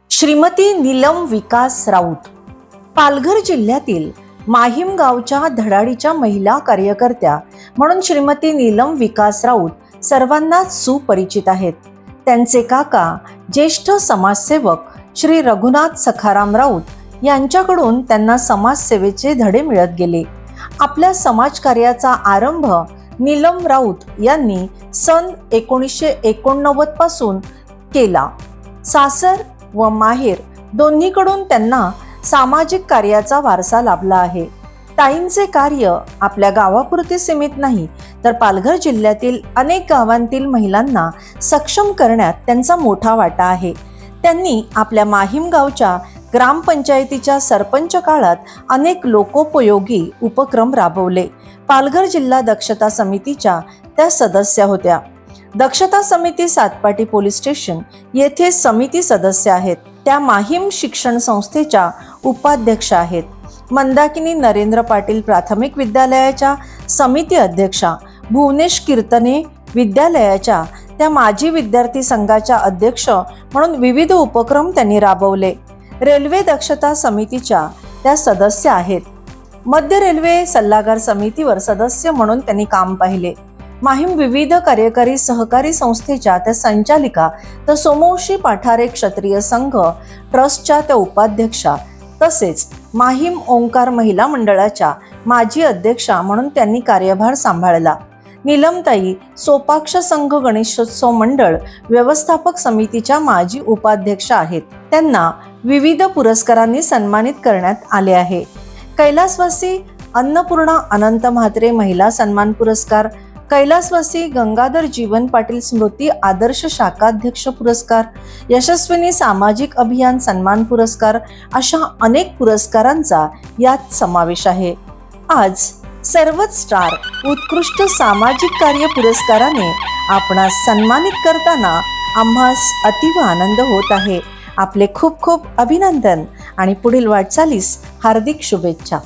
श्रीमती नीलम विकास राऊत पालघर जिल्ह्यातील माहीम गावच्या धडाडीच्या महिला कार्यकर्त्या म्हणून श्रीमती नीलम विकास राऊत सर्वांनाच सुपरिचित आहेत. त्यांचे काका ज्येष्ठ समाजसेवक श्री रघुनाथ सखाराम राऊत यांच्याकडून त्यांना समाजसेवेचे धडे मिळत गेले. आपल्या समाजकार्याचा आरंभ नीलम राऊत यांनी सन 1989 पासून केला. सासर व माहेर दोन्हीकडून त्यांना सामाजिक कार्याचा वारसा लाभला आहे. ताईंचे कार्य आपल्या गावापुरते सीमित नाही, तर पालघर जिल्ह्यातील अनेक गावांतील महिलांना सक्षम करण्यात त्यांचा मोठा वाटा आहे. त्यांनी आपल्या माहीम गावच्या ग्रामपंचायतीच्या सरपंच काळात अनेक लोकोपयोगी उपक्रम राबवले. पालघर जिल्हा दक्षता समितीच्या त्या सदस्य होत्या. दक्षता समिती सातपाटी पोलीस स्टेशन येथे समिती सदस्य आहेत. त्या माहीम शिक्षण संस्थेच्या उपाध्यक्ष आहेत. मंदाकिनी नरेंद्र पाटील प्राथमिक विद्यालयाच्या समिती अध्यक्षा, भुवनेश कीर्तने विद्यालयाच्या त्या माजी विद्यार्थी संघाच्या अध्यक्ष म्हणून विविध उपक्रम त्यांनी राबवले. रेल्वे दक्षता समितीच्या त्या सदस्य आहेत. मध्य रेल्वे सल्लागार समितीवर सदस्य म्हणून त्यांनी काम पाहिले. माहीम विविध कार्यकारी सहकारी संस्थेच्या त्या संचालिका, तर सोमवंशी पाठारे क्षत्रिय संघ ट्रस्टच्या त्या उपाध्यक्षा, तसेच माहीम ओंकार महिला मंडळाच्या माजी अध्यक्षा म्हणून त्यांनी कार्यभार सांभाळला. नीलमताई सोपाक्ष संघ गणेशोत्सव मंडळ व्यवस्थापक समितीच्या माजी उपाध्यक्षा आहेत. त्यांना विविध पुरस्कारांनी सन्मानित करण्यात आले आहे. कैलासवासी अन्नपूर्णा अनंत म्हात्रे महिला सन्मान पुरस्कार, कैलासवासी गंगाधर जीवन पाटील स्मृती आदर्श शाखाध्यक्ष पुरस्कार, यशस्विनी सामाजिक अभियान सन्मान पुरस्कार अशा अनेक पुरस्कारांचा यात समावेश आहे. आज सर्वच स्टार उत्कृष्ट सामाजिक कार्य पुरस्काराने आपणास सन्मानित करताना आम्हास अतिव आनंद होत आहे. आपले खूप खूप अभिनंदन आणि पुढील वाटचालीस हार्दिक शुभेच्छा.